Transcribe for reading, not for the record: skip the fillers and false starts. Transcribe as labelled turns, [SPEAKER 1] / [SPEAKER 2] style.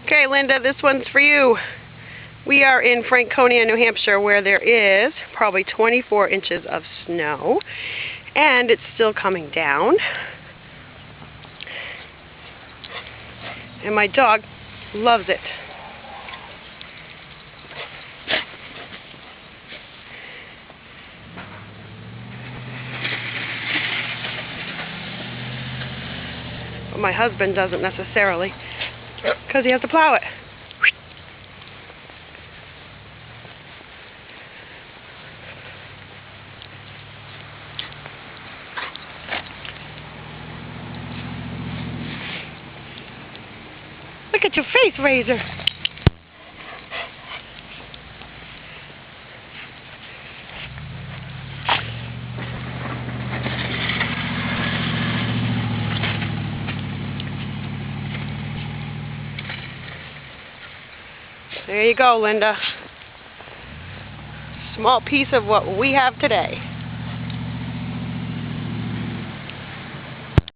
[SPEAKER 1] Okay, Linda, this one's for you. We are in Franconia, New Hampshire, where there is probably 24 inches of snow, and it's still coming down. And my dog loves it. But my husband doesn't necessarily, because he has to plow it. Look at your face, Razor. There you go, Linda. Small piece of what we have today.